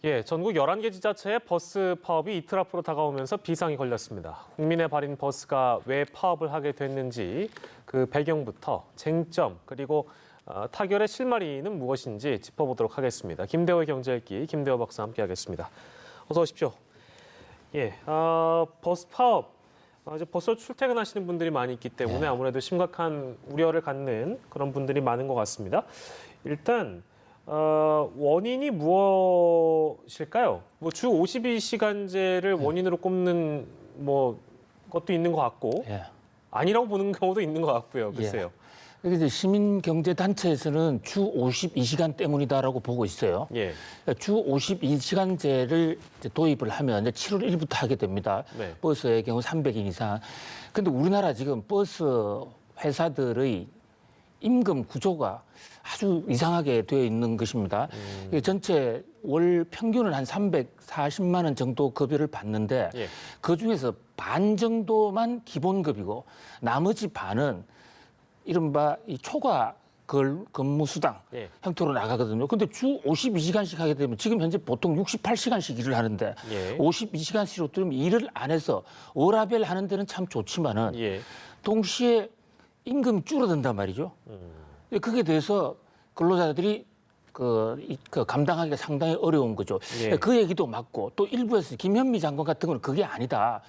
예, 전국 11개 지자체의 버스 파업이 이틀 앞으로 다가오면서 비상이 걸렸습니다. 국민의 발인 버스가 왜 파업을 하게 됐는지 그 배경부터 쟁점 그리고 타결의 실마리는 무엇인지 짚어보도록 하겠습니다. 김대호의 경제읽기 김대호 박사 함께하겠습니다. 어서 오십시오. 예, 버스 파업. 이제 벌써 출퇴근하시는 분들이 많이 있기 때문에 아무래도 심각한 우려를 갖는 그런 분들이 많은 것 같습니다. 일단 원인이 무엇일까요? 뭐 주 52시간제를 원인으로 꼽는 것도 있는 것 같고 아니라고 보는 경우도 있는 것 같고요. 글쎄요. 이제 시민경제단체에서는 주 52시간 때문이다라고 보고 있어요. 예. 주 52시간제를 도입을 하면 이제 7월 1일부터 하게 됩니다. 네. 버스의 경우 300인 이상. 근데 우리나라 지금 버스 회사들의 임금 구조가 아주 이상하게 되어 있는 것입니다. 전체 월 평균은 한 340만 원 정도 급여를 받는데 그중에서 반 정도만 기본급이고 나머지 반은 이른바 이 초과 근무수당 형태로 나가거든요. 근데 주 52시간씩 하게 되면 지금 현재 보통 68시간씩 일을 하는데 52시간씩으로 들으면 일을 안 해서 워라밸 하는 데는 참 좋지만은 동시에 임금이 줄어든단 말이죠. 그게 돼서 근로자들이 감당하기가 상당히 어려운 거죠. 그 얘기도 맞고 또 일부에서 김현미 장관 같은 건 그게 아니다.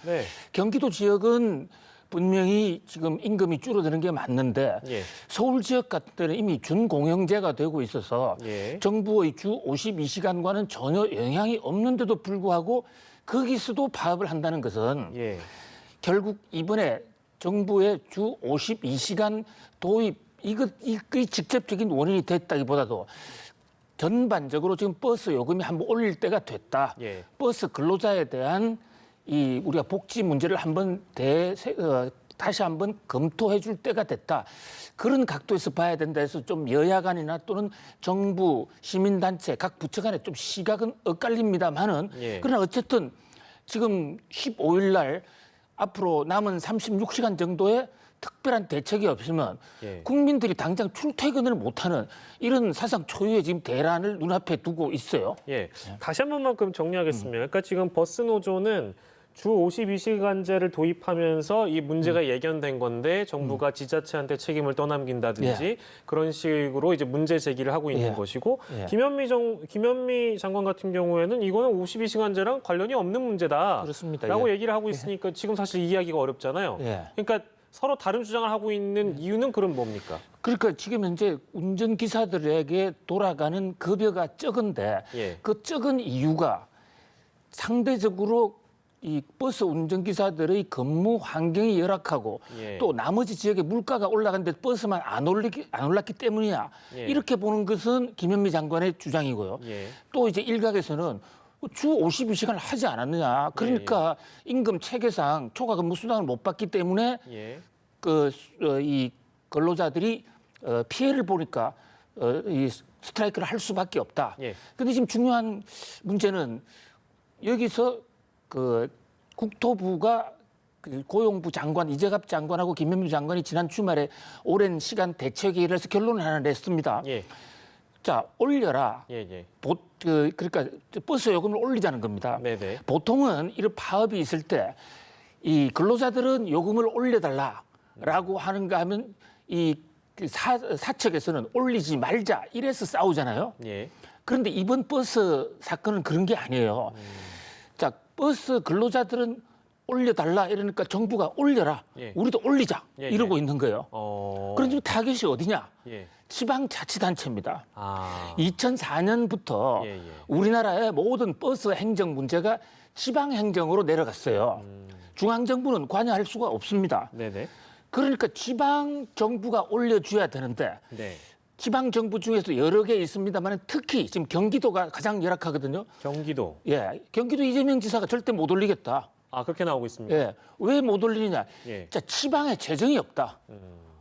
경기도 지역은 분명히 지금 임금이 줄어드는 게 맞는데 서울 지역 같은 데는 이미 준공영제가 되고 있어서 정부의 주 52시간과는 전혀 영향이 없는데도 불구하고 거기서도 파업을 한다는 것은 결국 이번에 정부의 주 52시간 도입 이것이 직접적인 원인이 됐다기보다도 전반적으로 지금 버스 요금이 한번 올릴 때가 됐다. 버스 근로자에 대한 우리가 복지 문제를 한번 다시 한번 검토해 줄 때가 됐다. 그런 각도에서 봐야 된다 해서 좀 여야 간이나 또는 정부, 시민단체, 각 부처 간에 좀 시각은 엇갈립니다만은 그러나 어쨌든 지금 15일 날 앞으로 남은 36시간 정도의 특별한 대책이 없으면 국민들이 당장 출퇴근을 못하는 이런 사상 초유의 지금 대란을 눈앞에 두고 있어요. 다시 한 번만 그럼 정리하겠습니다. 그러니까 지금 버스 노조는 주 52시간제를 도입하면서 이 문제가 예견된 건데 정부가 지자체한테 책임을 떠넘긴다든지 그런 식으로 이제 문제 제기를 하고 있는 것이고 김현미 장관 같은 경우에는 이거는 52시간제랑 관련이 없는 문제다라고 그렇습니다. 얘기를 하고 있으니까 지금 사실 이해하기가 어렵잖아요. 그러니까 서로 다른 주장을 하고 있는 이유는 그럼 뭡니까? 그러니까 지금 현재 운전기사들에게 돌아가는 급여가 적은데 그 적은 이유가 상대적으로 이 버스 운전기사들의 근무 환경이 열악하고 또 나머지 지역에 물가가 올라갔는데 버스만 안 올랐기 때문이야. 이렇게 보는 것은 김현미 장관의 주장이고요. 또 이제 일각에서는 주 52시간을 하지 않았느냐. 그러니까 임금 체계상 초과 근무 수당을 못 받기 때문에 이 근로자들이 피해를 보니까 이 스트라이크를 할 수밖에 없다. 근데 지금 중요한 문제는 여기서 국토부가 고용부 장관 이재갑 장관하고 김현미 장관이 지난 주말에 오랜 시간 대책회의를 해서 결론을 하나 냈습니다. 자, 올려라. 그러니까 버스 요금을 올리자는 겁니다. 보통은 이런 파업이 있을 때 이 근로자들은 요금을 올려달라라고 하는가 하면 사측에서는 올리지 말자 이래서 싸우잖아요. 그런데 이번 버스 사건은 그런 게 아니에요. 자, 버스 근로자들은 올려달라 이러니까 정부가 올려라. 우리도 올리자. 이러고 있는 거예요. 그럼 지금 타겟이 어디냐? 지방자치단체입니다. 2004년부터 우리나라의 모든 버스 행정 문제가 지방행정으로 내려갔어요. 중앙정부는 관여할 수가 없습니다. 그러니까 지방정부가 올려줘야 되는데 지방정부 중에서 여러 개 있습니다만 특히 지금 경기도가 가장 열악하거든요. 경기도? 경기도 이재명 지사가 절대 못 올리겠다. 그렇게 나오고 있습니다. 왜 못 올리느냐? 자, 지방에 재정이 없다.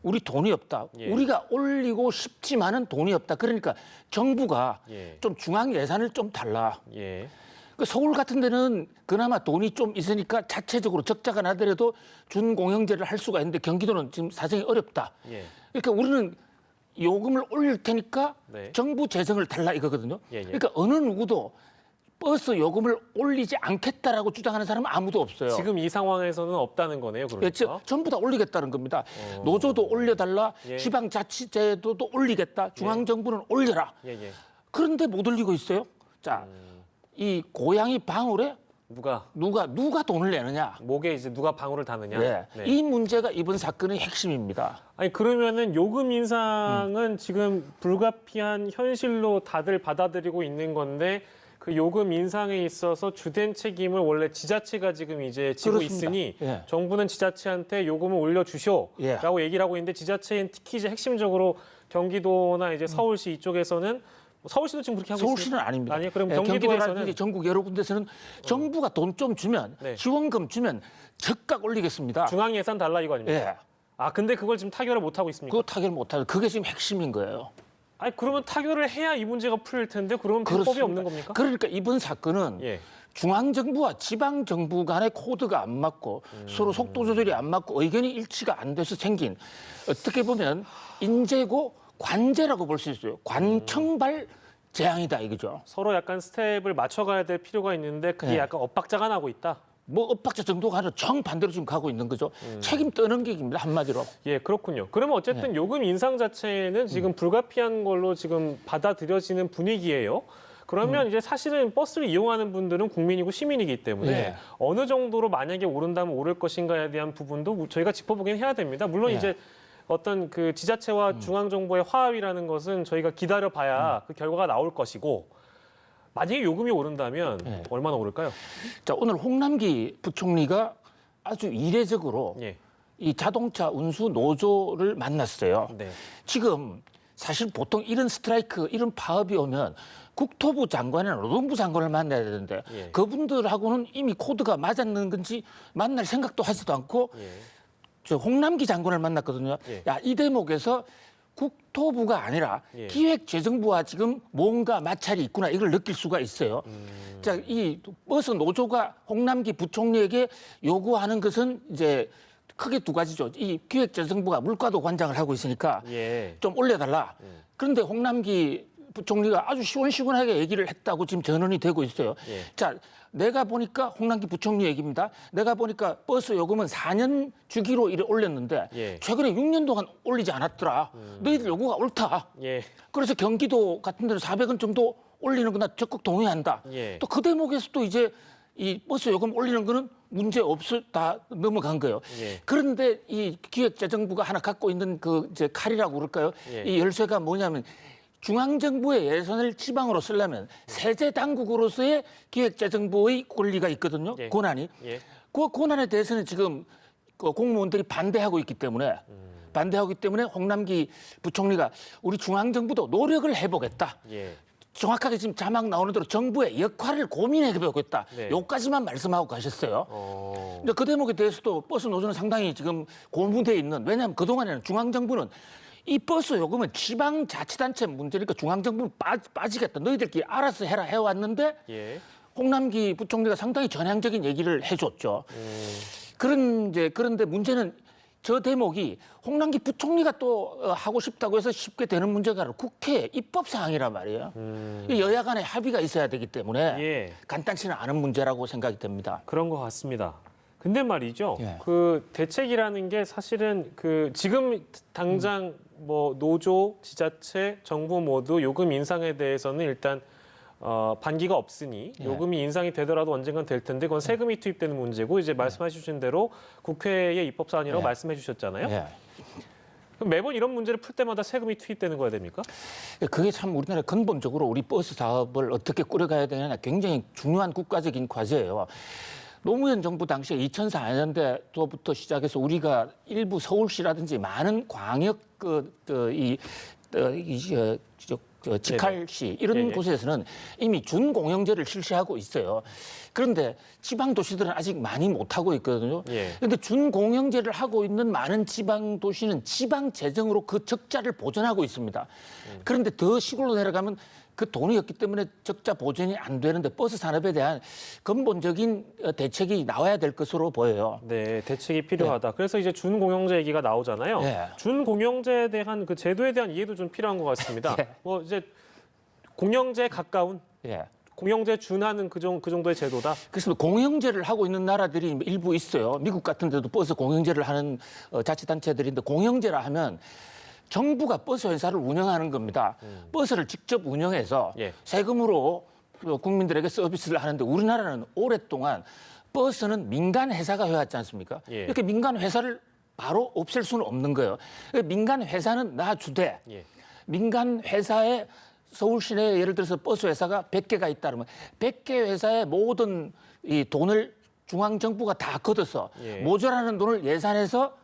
우리 돈이 없다. 우리가 올리고 싶지만은 돈이 없다. 그러니까 정부가 좀 중앙 예산을 좀 달라. 서울 같은 데는 그나마 돈이 좀 있으니까 자체적으로 적자가 나더라도 준공영제를 할 수가 있는데 경기도는 지금 사정이 어렵다. 그러니까 우리는 요금을 올릴 테니까 정부 재정을 달라 이거거든요. 그러니까 어느 누구도 버스 요금을 올리지 않겠다라고 주장하는 사람은 아무도 없어요. 지금 이 상황에서는 없다는 거네요. 그러니까. 예, 전부 다 올리겠다는 겁니다. 노조도 올려달라, 예. 지방자치제도도 올리겠다, 중앙정부는 올려라. 예, 예. 그런데 못 올리고 있어요. 자, 이 고양이 방울에 누가 돈을 내느냐? 목에 이제 누가 방울을 다느냐. 네. 네. 이 문제가 이번 사건의 핵심입니다. 아니 그러면은 요금 인상은 지금 불가피한 현실로 다들 받아들이고 있는 건데 그 요금 인상에 있어서 주된 책임을 원래 지자체가 지금 이제 지고 그렇습니다. 있으니 예. 정부는 지자체한테 요금을 올려주쇼라고 예. 얘기를 하고 있는데 지자체인 특히 이제 핵심적으로 경기도나 이제 서울시 이쪽에서는 서울시도 지금 그렇게 하고 있습니다. 서울시는 아닙니다. 아니 그럼 예, 경기도에서는 경기도라든지 전국 여러 군데서는 정부가 돈 좀 주면 네. 지원금 주면 즉각 올리겠습니다. 중앙 예산 달라 이거 아닙니까? 예, 아 근데 그걸 지금 타결을 못 하고 있습니까? 그거 타결 못하는 그게 지금 핵심인 거예요. 아니 그러면 타결을 해야 이 문제가 풀릴 텐데 그러면 방법이 그렇습니다. 없는 겁니까? 그러니까 이번 사건은 예. 중앙정부와 지방정부 간의 코드가 안 맞고 서로 속도 조절이 안 맞고 의견이 일치가 안 돼서 생긴 어떻게 보면 인재고 관제라고 볼 수 있어요. 관청발 재앙이다 이거죠. 서로 약간 스텝을 맞춰가야 될 필요가 있는데 그게 네. 약간 엇박자가 나고 있다. 뭐 엇박자 정도가 아니라 정반대로 지금 가고 있는 거죠. 책임 떠넘기기입니다 한마디로. 예, 그렇군요. 그러면 어쨌든 요금 인상 자체는 지금 불가피한 걸로 지금 받아들여지는 분위기예요. 그러면 이제 사실은 버스를 이용하는 분들은 국민이고 시민이기 때문에 예. 어느 정도로 만약에 오른다면 오를 것인가에 대한 부분도 저희가 짚어보긴 해야 됩니다. 물론 예. 이제 어떤 그 지자체와 중앙정부의 화합이라는 것은 저희가 기다려봐야 그 결과가 나올 것이고 만약에 요금이 오른다면 예. 얼마나 오를까요? 자 오늘 홍남기 부총리가 아주 이례적으로 예. 이 자동차 운수 노조를 만났어요. 네. 지금 사실 보통 이런 스트라이크, 이런 파업이 오면 국토부 장관이나 노동부 장관을 만나야 되는데 예. 그분들하고는 이미 코드가 맞았는 건지 만날 생각도 하지도 않고 예. 저 홍남기 장관을 만났거든요. 예. 야, 이 대목에서 국토부가 아니라 예. 기획재정부와 지금 뭔가 마찰이 있구나 이걸 느낄 수가 있어요. 자, 이 버스 노조가 홍남기 부총리에게 요구하는 것은 이제 크게 두 가지죠. 이 기획재정부가 물가도 관장을 하고 있으니까 예. 좀 올려달라. 그런데 홍남기 부총리가 아주 시원시원하게 얘기를 했다고 지금 전언이 되고 있어요. 예. 자, 내가 보니까 홍남기 부총리 얘기입니다. 내가 보니까 버스 요금은 4년 주기로 이래 올렸는데 예. 최근에 6년 동안 올리지 않았더라. 너희들 요구가 옳다. 예. 그래서 경기도 같은 데는 400원 정도 올리는 거나 적극 동의한다. 예. 또 그 대목에서 또 이제 이 버스 요금 올리는 거는 문제 없을 다 넘어간 거예요. 예. 그런데 이 기획재정부가 하나 갖고 있는 그 이제 칼이라고 그럴까요? 예. 이 열쇠가 뭐냐면 중앙정부의 예산을 지방으로 쓰려면 세제 당국으로서의 기획재정부의 권리가 있거든요. 예. 권한이. 예. 그 권한에 대해서는 지금 그 공무원들이 반대하고 있기 때문에 홍남기 부총리가 우리 중앙정부도 노력을 해보겠다. 예. 정확하게 지금 자막 나오는 대로 정부의 역할을 고민해보겠다. 네. 요까지만 말씀하고 가셨어요. 어. 근데 그 대목에 대해서도 버스 노조는 상당히 지금 고민돼 있는. 왜냐하면 그동안에는 중앙정부는 이 버스 요금은 지방자치단체 문제니까 중앙정부는 빠지겠다. 너희들끼리 알아서 해라 해왔는데 예. 홍남기 부총리가 상당히 전향적인 얘기를 해줬죠. 그런데 문제는 저 대목이 홍남기 부총리가 또 하고 싶다고 해서 쉽게 되는 문제가 아니라 국회 입법 사항이란 말이에요. 이 여야 간의 합의가 있어야 되기 때문에 예. 간단치는 않은 문제라고 생각이 됩니다. 그런 것 같습니다. 근데 말이죠. 예. 그 대책이라는 게 사실은 그 지금 당장 뭐 노조, 지자체, 정부 모두 요금 인상에 대해서는 일단 반기가 없으니 예. 요금이 인상이 되더라도 언젠간 될 텐데 그건 세금이 투입되는 문제고 이제 말씀해 주신 대로 국회의 입법 사안이라고 예. 말씀해 주셨잖아요. 예. 그럼 매번 이런 문제를 풀 때마다 세금이 투입되는 거야 됩니까? 그게 참 우리나라 근본적으로 우리 버스 사업을 어떻게 꾸려가야 되느냐 굉장히 중요한 국가적인 과제예요. 노무현 정부 당시에 2004년대부터 시작해서 우리가 일부 서울시라든지 많은 광역 직할시 이런 예, 예. 곳에서는 이미 준공영제를 실시하고 있어요. 그런데 지방 도시들은 아직 많이 못하고 있거든요. 예. 그런데 준공영제를 하고 있는 많은 지방 도시는 지방 재정으로 그 적자를 보전하고 있습니다. 그런데 더 시골로 내려가면 그 돈이 없기 때문에 적자 보전이 안 되는데 버스 산업에 대한 근본적인 대책이 나와야 될 것으로 보여요. 네, 대책이 필요하다. 그래서 이제 준공영제 얘기가 나오잖아요. 예. 준공영제에 대한 그 제도에 대한 이해도 좀 필요한 것 같습니다. 예. 뭐 이제 공영제에 가까운 예. 공영제 준하는 그 정도의 제도다. 그래서 공영제를 하고 있는 나라들이 일부 있어요. 미국 같은 데도 버스 공영제를 하는 자치단체들인데 공영제라 하면 정부가 버스 회사를 운영하는 겁니다. 버스를 직접 운영해서 예. 세금으로 국민들에게 서비스를 하는데 우리나라는 오랫동안 버스는 민간 회사가 해왔지 않습니까? 예. 이렇게 민간 회사를 바로 없앨 수는 없는 거예요. 민간 회사는 놔주되 예. 민간 회사에 서울 시내에 예를 들어서 버스 회사가 100개가 있다 그러면 100개 회사의 모든 이 돈을 중앙 정부가 다 걷어서 예. 모자라는 돈을 예산에서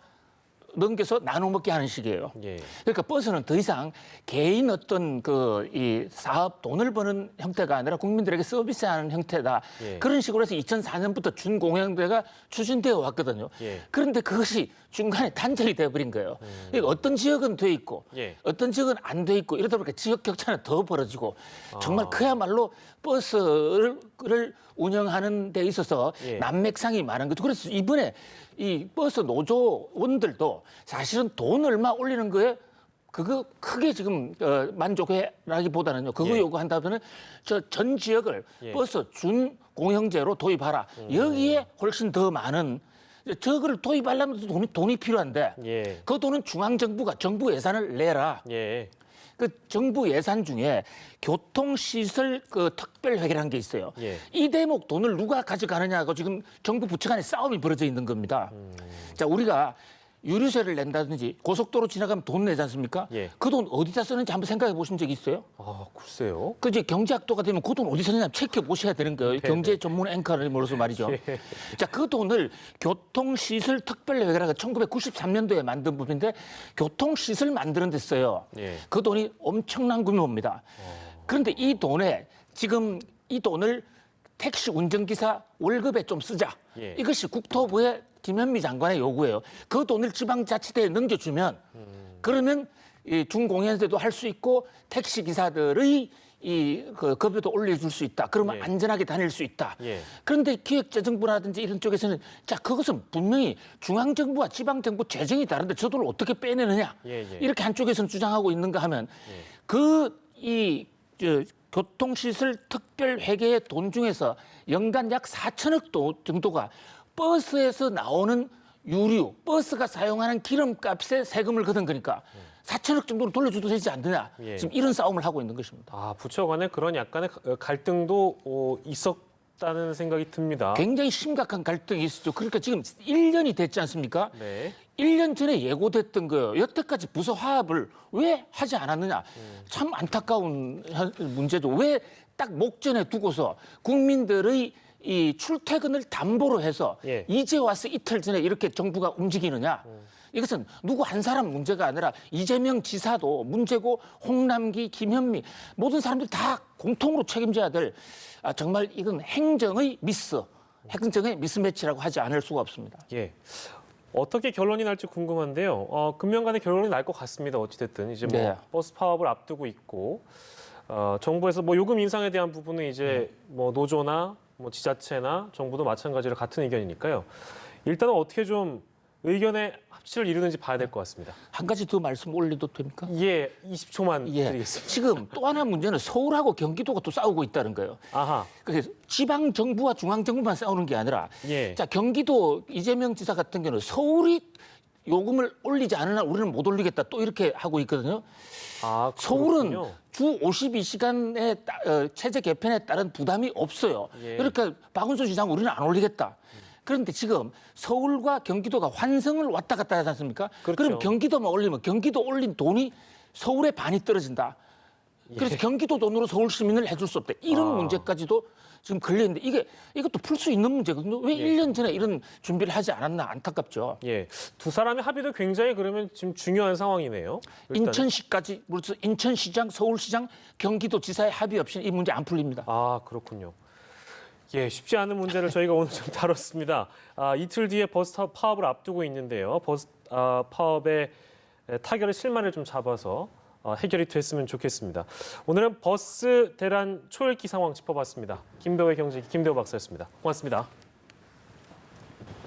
넘겨서 나눠 먹게 하는 식이에요. 예. 그러니까 버스는 더 이상 개인 어떤 그 이 사업 돈을 버는 형태가 아니라 국민들에게 서비스하는 형태다. 예. 그런 식으로 해서 2004년부터 준공영제가 추진되어 왔거든요. 예. 그런데 그것이 중간에 단절이 돼버린 거예요. 그러니까 어떤 지역은 돼 있고 예. 어떤 지역은 안 돼 있고 이러다 보니까 지역 격차는 더 벌어지고 정말 그야말로 버스를 운영하는 데 있어서 예. 난맥상이 많은 거죠. 그래서 이번에 이 버스 노조원들도 사실은 돈 얼마 올리는 거에 그거 크게 지금 만족해라기보다는요. 그거 예. 요구한다면은 저 전 지역을 예. 버스 준 공영제로 도입하라. 여기에 훨씬 더 많은 저거를 도입하려면 돈이 필요한데 예. 그 돈은 중앙 정부가 정부 예산을 내라. 예. 그 정부 예산 중에 교통시설 그 특별회계라는 게 있어요. 예. 이 이 대목 돈을 누가 가져가느냐고 지금 정부 부처 간에 싸움이 벌어져 있는 겁니다. 자, 우리가 유류세를 낸다든지 고속도로 지나가면 돈 내지 않습니까? 예. 그 돈 어디다 쓰는지 한번 생각해 보신 적 있어요? 아, 글쎄요. 그 이제 경제학도가 되면 그 돈 어디 쓰느냐 체크해 보셔야 되는 거예요. 경제 전문 앵커로서 말이죠. 자, 그 돈을 교통시설 특별회계라가 1993년도에 만든 부분인데 교통시설 만드는 데 써요. 예. 그 돈이 엄청난 규모입니다. 그런데 이 돈에 지금 이 돈을 택시 운전기사 월급에 좀 쓰자. 예. 이것이 국토부의 김현미 장관의 요구예요. 그 돈을 지방자치대에 넘겨주면 그러면 이 중공연세도 할 수 있고 택시 기사들의 그 급여도 올려줄 수 있다. 그러면 예. 안전하게 다닐 수 있다. 예. 그런데 기획재정부라든지 이런 쪽에서는 자 그것은 분명히 중앙정부와 지방정부 재정이 다른데 저 돈을 어떻게 빼내느냐. 예, 예. 이렇게 한쪽에서는 주장하고 있는가 하면 교통시설 특별회계의 돈 중에서 연간 약 4천억 정도가 버스에서 나오는 유류, 버스가 사용하는 기름값에 세금을 걷은 거니까 4천억 정도를 돌려줘도 되지 않느냐. 예. 지금 이런 싸움을 하고 있는 것입니다. 아, 부처 간에 그런 약간의 갈등도 있었다는 생각이 듭니다. 굉장히 심각한 갈등이 있었죠. 그러니까 지금 1년이 됐지 않습니까? 네. 1년 전에 예고됐던 거예요. 여태까지 부서 화합을 왜 하지 않았느냐. 참 안타까운 문제죠. 왜 딱 목전에 두고서 국민들의 이 출퇴근을 담보로 해서 예. 이제 와서 이틀 전에 이렇게 정부가 움직이느냐. 이것은 누구 한 사람 문제가 아니라 이재명 지사도 문제고 홍남기, 김현미 모든 사람들이 다 공통으로 책임져야 될 정말 이건 행정의 미스매치라고 하지 않을 수가 없습니다. 예. 어떻게 결론이 날지 궁금한데요. 금년간에 결론이 날 것 같습니다. 어찌됐든 이제 뭐 네. 버스 파업을 앞두고 있고 정부에서 뭐 요금 인상에 대한 부분은 이제 뭐 노조나 뭐 지자체나 정부도 마찬가지로 같은 의견이니까요. 일단은 어떻게 좀 의견의 합치를 이루는지 봐야 될 것 같습니다. 한 가지 더 말씀 올려도 됩니까? 예, 20초만 예. 드리겠습니다. 지금 또 하나 문제는 서울하고 경기도가 또 싸우고 있다는 거예요. 아하, 그래서 지방 정부와 중앙 정부만 싸우는 게 아니라 예. 자 경기도 이재명 지사 같은 경우는 서울이 요금을 올리지 않으나 우리는 못 올리겠다 또 이렇게 하고 있거든요. 아, 서울은 그렇군요. 주 52시간의 체제 개편에 따른 부담이 없어요. 예. 그러니까 박은수 시장 우리는 안 올리겠다. 그런데 지금 서울과 경기도가 환승을 왔다 갔다 하지 않습니까? 그렇죠. 그럼 경기도만 올리면 경기도 올린 돈이 서울의 반이 떨어진다. 그래서 경기도 돈으로 서울 시민을 해줄 수 없다. 이런 문제까지도 지금 걸려있는데 이것도 풀 수 있는 문제거든요. 왜 1년 전에 이런 준비를 하지 않았나 안타깝죠. 예, 두 사람의 합의도 굉장히 그러면 지금 중요한 상황이네요. 일단은. 인천시까지, 그래서 인천시장, 서울시장, 경기도지사의 합의 없이 이 문제 안 풀립니다. 아, 그렇군요. 예, 쉽지 않은 문제를 저희가 오늘 좀 다뤘습니다. 이틀 뒤에 버스 파업을 앞두고 있는데요. 버스 파업의 타결의 실마리를 좀 잡아서 해결이 됐으면 좋겠습니다. 오늘은 버스 대란 초읽기 상황 짚어봤습니다. 김배우의 경제기 김대우 박사였습니다. 고맙습니다.